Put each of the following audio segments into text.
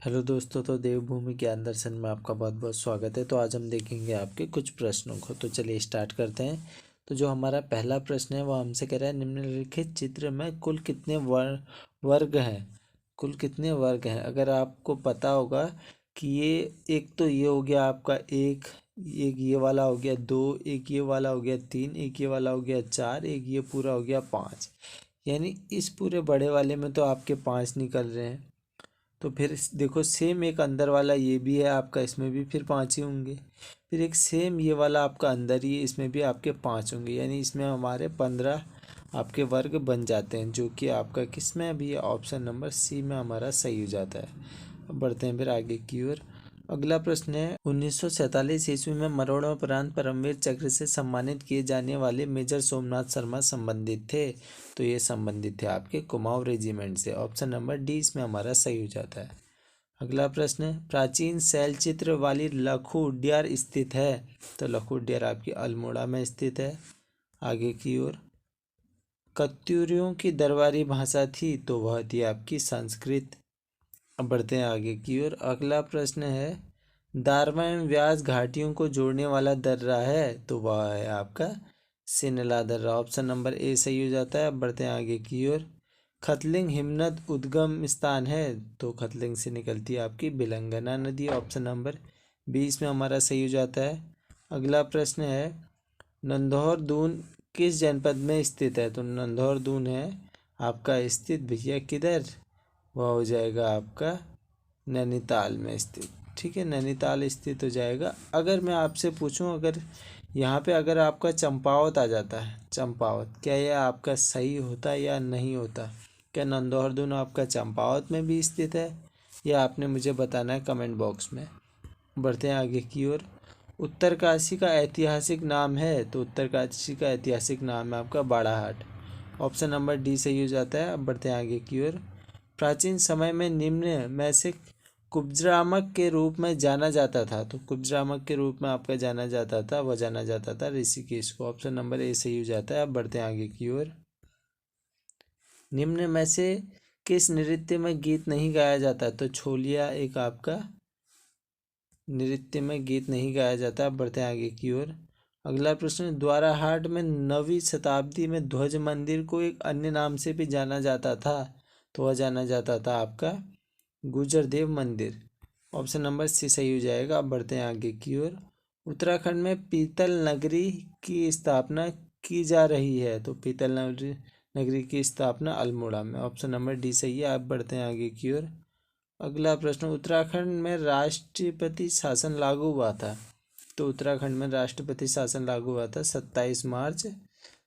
Hello दोस्तों, तो देवभूमि ज्ञान दर्शन में आपका बहुत बहुत स्वागत है। तो आज हम देखेंगे आपके कुछ प्रश्नों को। तो चलिए स्टार्ट करते हैं। तो जो हमारा पहला प्रश्न है वो हमसे कह रहा है, निम्नलिखित चित्र में कुल कितने वर्ग हैं। कुल कितने वर्ग हैं। अगर आपको पता होगा कि ये एक, तो ये हो गया आपका एक ये वाला हो गया दो, एक ये वाला हो गया तीन, एक ये वाला हो गया चार, एक ये पूरा हो गया पाँच। यानी इस पूरे बड़े वाले में तो आपके पाँच निकल रहे हैं। तो फिर देखो, सेम एक अंदर वाला ये भी है आपका, इसमें भी फिर पाँच ही होंगे। फिर एक सेम ये वाला आपका अंदर ही है, इसमें भी आपके पाँच होंगे। यानी इसमें हमारे 15 आपके वर्ग बन जाते हैं, जो कि आपका किस में अभी ऑप्शन नंबर सी में हमारा सही हो जाता है। अब बढ़ते हैं फिर आगे की ओर। अगला प्रश्न है, 1947 ईस्वी में मरणोपरांत परमवीर चक्र से सम्मानित किए जाने वाले मेजर सोमनाथ शर्मा संबंधित थे। तो ये संबंधित थे आपके कुमाऊं रेजिमेंट से। ऑप्शन नंबर डी इसमें हमारा सही हो जाता है। अगला प्रश्न है, प्राचीन शैल चित्र वाली लखू उड्यार स्थित है। तो लखू उड्यार आपकी अल्मोड़ा में स्थित है। आगे की ओर, कत्यूरियों की दरबारी भाषा थी, तो वह थी आपकी संस्कृत। अब बढ़ते हैं आगे की ओर। अगला प्रश्न है, दारवा एवं व्यास घाटियों को जोड़ने वाला दर्रा है, तो वह है आपका सिनला दर्रा। ऑप्शन नंबर ए सही हो जाता है। अब बढ़ते हैं आगे की ओर। खतलिंग हिमनद उद्गम स्थान है, तो खतलिंग से निकलती है आपकी बिलंगना नदी। ऑप्शन नंबर 20 में हमारा सही हो जाता है। अगला प्रश्न है, नंदौर दून किस जनपद में स्थित है। तो नंदौर दून है आपका स्थित भैया किधर, वह हो जाएगा आपका नैनीताल में स्थित। ठीक है, नैनीताल स्थित हो जाएगा। अगर मैं आपसे पूछूं, अगर यहाँ पे अगर आपका चंपावत आ जाता है, चंपावत, क्या यह आपका सही होता या नहीं होता। क्या नंदौरदून आपका चंपावत में भी स्थित है, या आपने मुझे बताना है कमेंट बॉक्स में। बढ़ते हैं आगे की ओर। उत्तरकाशी का ऐतिहासिक नाम है, तो उत्तरकाशी का ऐतिहासिक नाम है आपका बाड़ाहाट। ऑप्शन नंबर डी सही हो जाता है। अब बढ़ते हैं आगे की ओर। प्राचीन समय में निम्न में से कुब्जरामक के रूप में जाना जाता था, तो कुब्जरामक के रूप में आपका जाना जाता था, वह जाना जाता था ऋषिकेश को। ऑप्शन नंबर ए सही हो जाता है। अब बढ़ते हैं आगे की ओर। निम्न में से किस नृत्य में गीत नहीं गाया जाता, तो छोलिया एक आपका नृत्य में गीत नहीं गाया जाता। अब बढ़ते हैं आगे की ओर। अगला प्रश्न, द्वाराहाट में 9वीं शताब्दी में ध्वज मंदिर को एक अन्य नाम से भी जाना जाता था, तो वह जाना जाता था आपका गुजरदेव मंदिर। ऑप्शन नंबर सी सही हो जाएगा। अब बढ़ते हैं आगे की ओर। उत्तराखंड में पीतल नगरी की स्थापना की जा रही है, तो पीतल नगरी की स्थापना अल्मोड़ा में। ऑप्शन नंबर डी सही है। अब बढ़ते हैं आगे की ओर। अगला प्रश्न, उत्तराखंड में राष्ट्रपति शासन लागू हुआ था, तो उत्तराखंड में राष्ट्रपति शासन लागू हुआ था 27 मार्च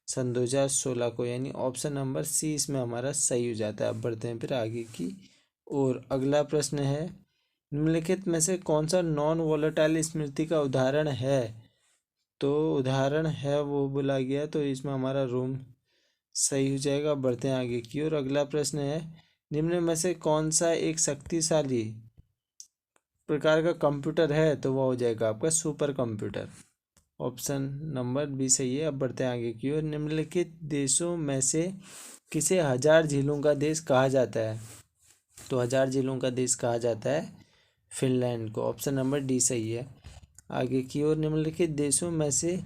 सन 2016 को। यानी ऑप्शन नंबर सी इसमें हमारा सही हो जाता है। अब बढ़ते हैं फिर आगे की और अगला प्रश्न है, निम्नलिखित में से कौन सा नॉन वोलेटाइल स्मृति का उदाहरण है। तो उदाहरण है वो बोला गया, तो इसमें हमारा रोम सही हो जाएगा। बढ़ते हैं आगे की और अगला प्रश्न है, निम्न में से कौन सा एक शक्तिशाली प्रकार का कंप्यूटर है, तो वह हो जाएगा आपका super computer. Option number B सही है। अब बढ़ते हैं आगे की ओर। निम्नलिखित देशों में से किसे 1000 झीलों का देश कहा जाता है, तो 1000 झीलों का देश कहा जाता है फिनलैंड को। ऑप्शन नंबर डी सही है। आगे की ओर, निम्नलिखित देशों में से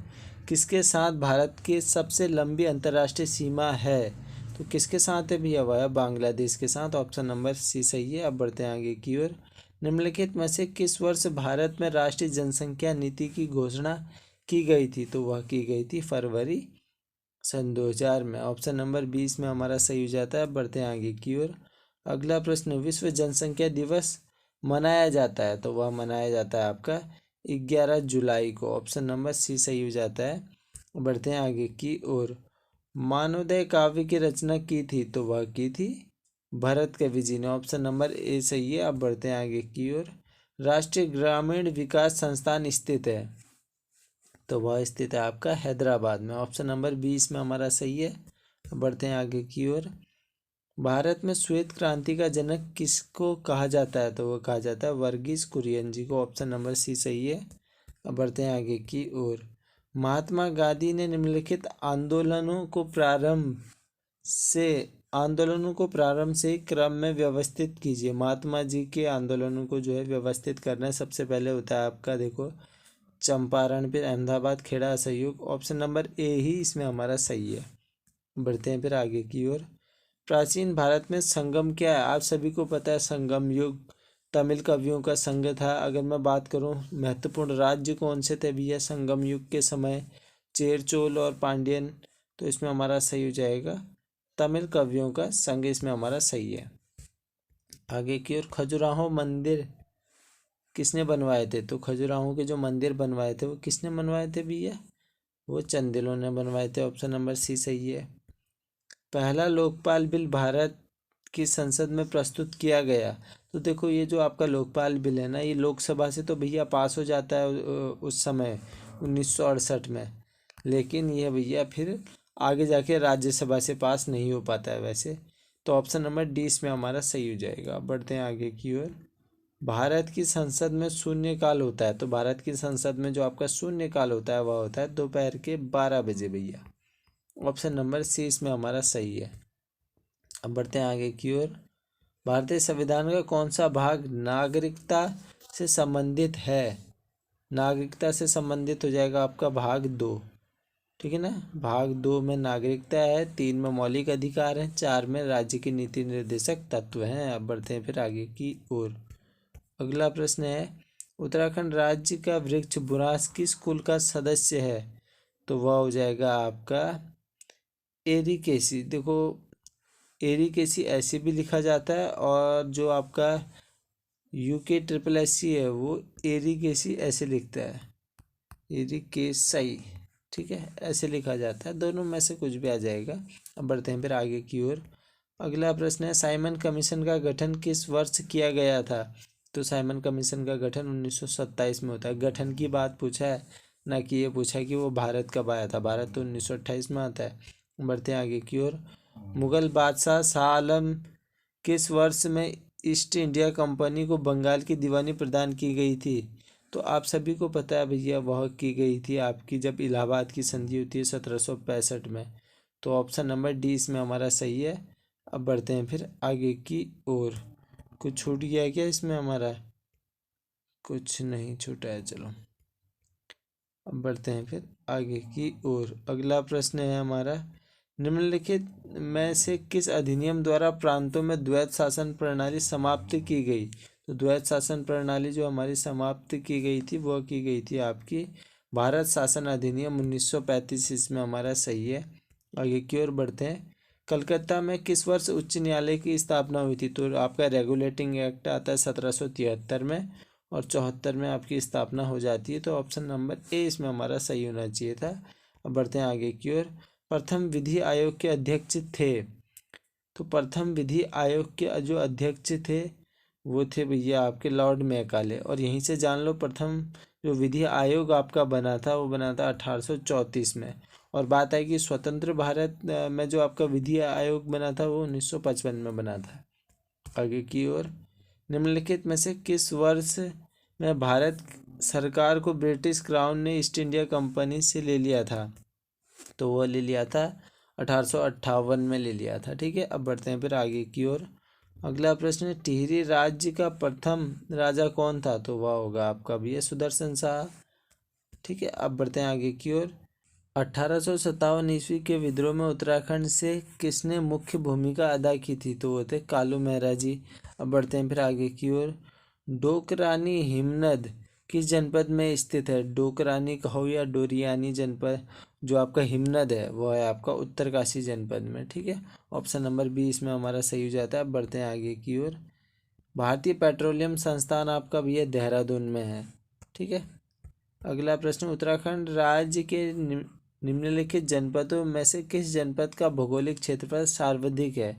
किसके साथ भारत की सबसे लंबी अंतर्राष्ट्रीय सीमा है, तो किसके साथ है भैया, वह बांग्लादेश के साथ। ऑप्शन नंबर सी सही है। अब बढ़ते हैं आगे की ओर। निम्नलिखित में से किस वर्ष भारत में राष्ट्रीय जनसंख्या नीति की घोषणा की गई थी, तो वह की गई थी फरवरी सन 2000 में। ऑप्शन नंबर 20 में हमारा सही हो जाता है। बढ़ते हैं आगे की ओर। अगला प्रश्न, विश्व जनसंख्या दिवस मनाया जाता है, तो वह मनाया जाता है आपका 11 जुलाई को। ऑप्शन नंबर सी सही हो जाता है। बढ़ते हैं आगे की ओर। मानवोदय काव्य की रचना की थी, तो वह की थी भरत कवि जी ने। ऑप्शन नंबर ए सही है। अब बढ़ते हैं आगे की ओर। राष्ट्रीय ग्रामीण विकास संस्थान स्थित है, तो वह स्थित है आपका हैदराबाद में। ऑप्शन नंबर 20 में हमारा सही है। बढ़ते हैं आगे की ओर। भारत में श्वेत क्रांति का जनक किसको कहा जाता है, तो वह कहा जाता है वर्गीज कुरियन जी को। ऑप्शन नंबर सी सही है। अब बढ़ते हैं आगे की ओर। महात्मा गांधी ने निम्नलिखित आंदोलनों को प्रारंभ से आंदोलनों को प्रारंभ से ही क्रम में व्यवस्थित कीजिए। महात्मा जी के आंदोलनों को जो है व्यवस्थित करना है। सबसे पहले होता है आपका देखो चंपारण, फिर अहमदाबाद, खेड़ा, असहयोग। ऑप्शन नंबर ए ही इसमें हमारा सही है। बढ़ते हैं फिर आगे की ओर। प्राचीन भारत में संगम क्या है? आप सभी को पता है संगम युग तमिल कवियों का संघ था। अगर मैं बात करूं महत्वपूर्ण राज्य कौन से थे भैया संगम युग के समय? चेर, चोल और पांड्यन। तो इसमें हमारा सही हो जाएगा तमिल कवियों का संघ, इसमें हमारा सही है। आगे की ओर खजुराहो मंदिर किसने बनवाए थे? तो खजुराहो के जो मंदिर बनवाए थे वो किसने बनवाए थे भैया? वो चंदेलों ने बनवाए थे। ऑप्शन नंबर सी सही है। पहला लोकपाल बिल भारत की संसद में प्रस्तुत किया गया। तो देखो ये जो आपका लोकपाल बिल है ना, ये लोकसभा से तो भैया पास हो जाता है उस समय 1968 में, लेकिन ये भैया फिर आगे जाके राज्यसभा से पास नहीं हो पाता है वैसे। तो ऑप्शन नंबर डी इसमें हमारा सही हो जाएगा। बढ़ते हैं आगे की ओर। भारत की संसद में शून्यकाल होता है। तो भारत की संसद में जो आपका शून्यकाल होता है वह होता है दोपहर के 12 बजे भैया। ऑप्शन नंबर सी इसमें हमारा सही है। अब बढ़ते हैं आगे की ओर। भारतीय संविधान का कौन सा भाग नागरिकता से संबंधित है? नागरिकता से संबंधित हो जाएगा आपका भाग 2, ठीक है ना। भाग 2 में नागरिकता है, 3 में मौलिक अधिकार है, 4 में राज्य की नीति निर्देशक तत्व हैं। अब बढ़ते हैं फिर आगे की ओर। अगला प्रश्न है उत्तराखंड राज्य का वृक्ष बुरांश किस कुल का सदस्य है? तो वह हो जाएगा आपका एरिकेसी। देखो एरिकेसी ऐसे भी लिखा जाता है और जो आपका यूके ट्रिपल एस सी है वो एरिकेसी ऐसे लिखता है, एरिकेसाई, ठीक है, ऐसे लिखा जाता है। दोनों में से कुछ भी आ जाएगा। अब बढ़ते हैं फिर आगे की ओर। अगला प्रश्न है साइमन कमीशन का गठन किस वर्ष किया गया था? तो साइमन कमीशन का गठन 1927 में होता है। गठन की बात पूछा है, ना कि ये पूछा है कि वो भारत कब आया था। भारत तो 1928 में आता है। बढ़ते हैं आगे की ओर। मुगल बादशाह शाह आलम किस वर्ष में ईस्ट इंडिया कंपनी को बंगाल की दीवानी प्रदान की गई थी? तो आप सभी को पता है भैया वह की गई थी आपकी जब इलाहाबाद की संधि होती है 1765 में। तो ऑप्शन नंबर डी इसमें हमारा सही है। अब बढ़ते हैं फिर आगे की ओर। कुछ छूट गया है क्या इसमें हमारा? कुछ नहीं छूटा है, चलो अब बढ़ते हैं फिर आगे की ओर। अगला प्रश्न है हमारा निम्नलिखित में से किस अधिनियम द्वारा प्रांतों में द्वैत शासन प्रणाली समाप्त की गई? तो द्वैत शासन प्रणाली जो हमारी समाप्त की गई थी वह की गई थी आपकी भारत शासन अधिनियम 1935, इसमें हमारा सही है। आगे की ओर बढ़ते हैं। कलकत्ता में किस वर्ष उच्च न्यायालय की स्थापना हुई थी? तो आपका रेगुलेटिंग एक्ट आता है 1773 में और 74 में आपकी स्थापना हो जाती है। तो ऑप्शन नंबर ए इसमें हमारा सही होना चाहिए था। अब बढ़ते हैं आगे की ओर। प्रथम विधि आयोग के अध्यक्ष थे? तो प्रथम विधि आयोग के जो अध्यक्ष थे वो थे भैया आपके लॉर्ड मैकाले। और यहीं से जान लो प्रथम जो विधि आयोग आपका बना था वो बना था 1834 में। और बात है कि स्वतंत्र भारत में जो आपका विधि आयोग बना था वो 1955 में बना था। आगे की ओर। निम्नलिखित में से किस वर्ष में भारत सरकार को ब्रिटिश क्राउन ने ईस्ट इंडिया कंपनी से ले लिया था? तो वह ले लिया था 1858 में ले लिया था, ठीक है। अब बढ़ते हैं फिर आगे की ओर। अगला प्रश्न है टिहरी राज्य का प्रथम राजा कौन था? तो वह होगा आपका भैया सुदर्शन शाह, ठीक है। अब बढ़ते हैं आगे की ओर। 1857 ईस्वी के विद्रोह में उत्तराखंड से किसने मुख्य भूमिका अदा की थी? तो वो थे कालू मेहरा जी। अब बढ़ते हैं फिर आगे की ओर। डोकरानी हिमनद किस जनपद में स्थित है? डोकरानी कहो या डोरियानी जनपद, जो आपका हिमनद है वो है आपका उत्तरकाशी जनपद में, ठीक है। ऑप्शन नंबर बी इसमें हमारा सही हो जाता है। अब बढ़ते हैं आगे की ओर। भारतीय पेट्रोलियम संस्थान आपका भैया देहरादून में है, ठीक है। अगला प्रश्न उत्तराखंड राज्य के निम्नलिखित जनपदों में से किस जनपद का भौगोलिक क्षेत्रफल सर्वाधिक है?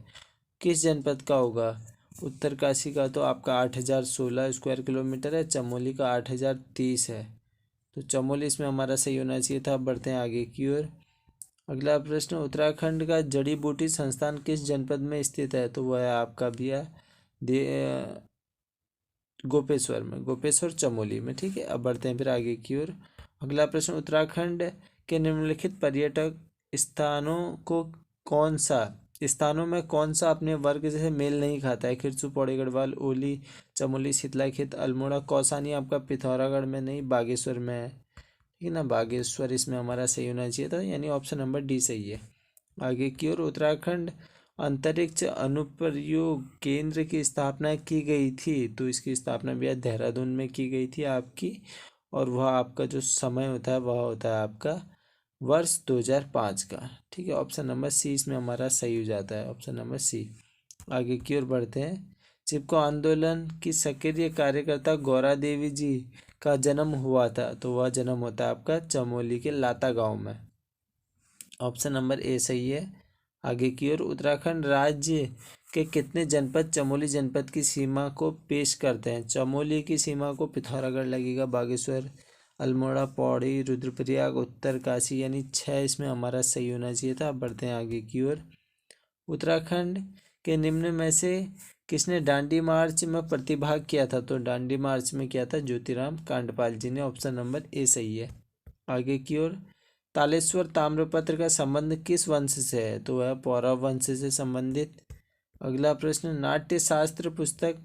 किस जनपद का होगा? उत्तरकाशी का तो आपका 8016 स्क्वायर किलोमीटर है, चमोली का 8030 है। तो चमोली इसमें हमारा सही होना चाहिए था। अब बढ़ते हैं आगे की ओर। अगला प्रश्न उत्तराखंड का जड़ी बूटी संस्थान किस जनपद में स्थित है? तो वह है आपका भैया गोपेश्वर में, गोपेश्वर चमोली में, ठीक है। अब बढ़ते हैं फिर आगे की ओर। अगला प्रश्न उत्तराखंड के निम्नलिखित पर्यटक स्थानों को कौन सा स्थानों में कौन सा अपने वर्ग से मेल नहीं खाता है? खिरसू, पौड़ी गढ़वाल, ओली, चमोली, शीतलाखेत, अल्मोड़ा, कौसानी आपका पिथौरागढ़ में नहीं, बागेश्वर में है। ठीक है ना, बागेश्वर इसमें हमारा सही होना चाहिए था, यानी ऑप्शन नंबर डी सही है। आगे की ओर, उत्तराखंड अंतरिक्ष अनुप्रयोग केंद्र की स्थापना की गई थी, तो इसकी स्थापना भी देहरादून में की गई थी आपकी, और वह आपका जो समय होता है वह होता है आपका वर्ष 2005 का। ठीक है, ऑप्शन नंबर सी इसमें हमारा सही हो जाता है, ऑप्शन नंबर सी। आगे की ओर बढ़ते हैं। चिपको आंदोलन की सक्रिय कार्यकर्ता गौरा देवी जी का जन्म हुआ था, तो वह जन्म होता है आपका चमोली के लाता गांव में, ऑप्शन नंबर ए सही है। आगे की ओर, उत्तराखंड राज्य के कितने जनपद चमोली जनपद की सीमा को पेश करते हैं? चमोली की सीमा को पिथौरागढ़ लगेगा, बागेश्वर, अल्मोड़ा, पौड़ी, रुद्रप्रयाग, उत्तरकाशी, यानी 6 इसमें हमारा सही होना चाहिए था। अब बढ़ते हैं आगे की ओर। उत्तराखंड के निम्न में से किसने दांडी मार्च में प्रतिभाग किया था? तो दांडी मार्च में किया था ज्योतिराम कांडपाल जी ने, ऑप्शन नंबर ए सही है। आगे की ओर, तालेश्वर ताम्रपत्र का संबंध किस वंश से है? तो वह पौरव वंश से संबंधित। अगला प्रश्न, नाट्य शास्त्र पुस्तक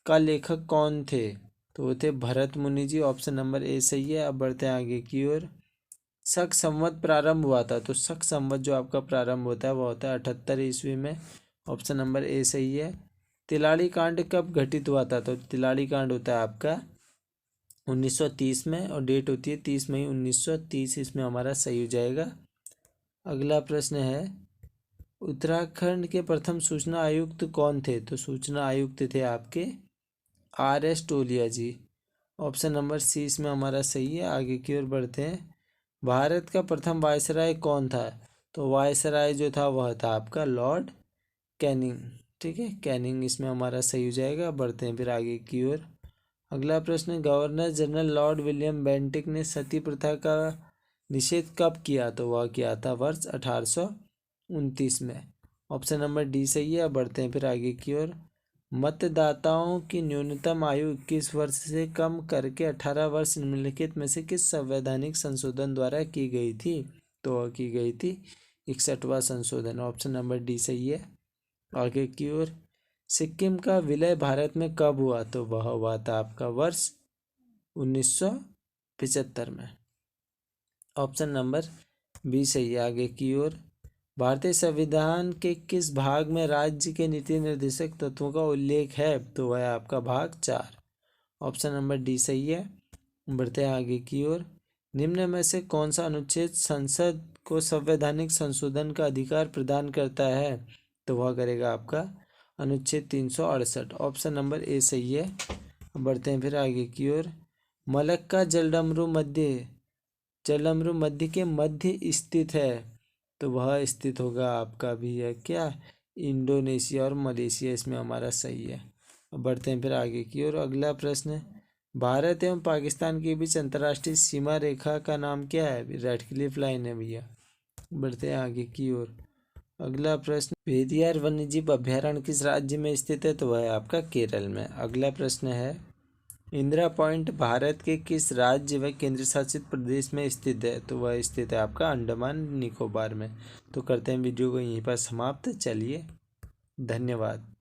का लेखक कौन थे? तो वो थे भरत मुनि जी, ऑप्शन नंबर ए सही है। अब बढ़ते हैं आगे की ओर। शक संवत प्रारंभ हुआ था, तो शक संवत जो आपका प्रारंभ होता है वह होता है 78 ईस्वी में, ऑप्शन नंबर ए सही है। तिलाड़ी कांड कब घटित हुआ था? तो तिलाड़ी कांड होता है आपका 1930 में, और डेट होती है 30 मई 1930, इसमें हमारा सही हो जाएगा। अगला प्रश्न है, उत्तराखंड के प्रथम सूचना आयुक्त कौन थे? तो सूचना आयुक्त थे आपके RS टोलिया जी, ऑप्शन नंबर सी इसमें हमारा सही है। आगे की ओर बढ़ते हैं। भारत का प्रथम वायसराय कौन था? तो वायसराय जो था वह था आपका लॉर्ड कैनिंग। ठीक है, कैनिंग इसमें हमारा सही हो जाएगा। बढ़ते हैं फिर आगे की ओर। अगला प्रश्न, governor general Lord William Bentinck ने सती प्रथा का निषेध कब किया? तो वह किया था वर्ष 1829 में, ऑप्शन नंबर डी सही है। बढ़ते हैं फिर आगे की ओर। मतदाताओं की न्यूनतम आयु 21 वर्ष से कम करके 18 वर्ष निम्नलिखित में से किस संवैधानिक संशोधन द्वारा की गई थी? तो वह की गई थी 61वां संशोधन, ऑप्शन नंबर डी सही है। आगे की ओर, सिक्किम का विलय भारत में कब हुआ? तो वह हुआ था आपका वर्ष 1975 में, ऑप्शन नंबर बी सही है। आगे की ओर, भारतीय संविधान के किस भाग में राज्य के नीति निर्देशक तत्वों का उल्लेख है? तो वह है आपका भाग 4, ऑप्शन नंबर डी सही है। बढ़ते हैं आगे की ओर। निम्न में से कौन सा अनुच्छेद संसद को संवैधानिक संशोधन का अधिकार प्रदान करता है? तो वह करेगा आपका अनुच्छेद 368, ऑप्शन नंबर ए सही है। बढ़ते हैं फिर आगे की ओर। मलक्का जलडमरू मध्य के मध्य स्थित है, तो वह स्थित होगा आपका भी है क्या, इंडोनेशिया और मलेशिया, इसमें हमारा सही है। अब बढ़ते हैं फिर आगे की ओर। अगला प्रश्न, भारत एवं पाकिस्तान के बीच अंतर्राष्ट्रीय सीमा रेखा का नाम क्या है? रेड क्लिफ लाइन है भैया। बढ़ते हैं आगे की ओर। अगला प्रश्न, पेरियार वन्यजीव अभ्यारण्य किस राज्य में स्थित है? तो वह है आपका केरल में। अगला प्रश्न है, इंदिरा पॉइंट भारत के किस राज्य व केंद्र शासित प्रदेश में स्थित है? तो वह स्थित है आपका अंडमान निकोबार में। तो करते हैं वीडियो को यहीं पर समाप्त। चलिए, धन्यवाद।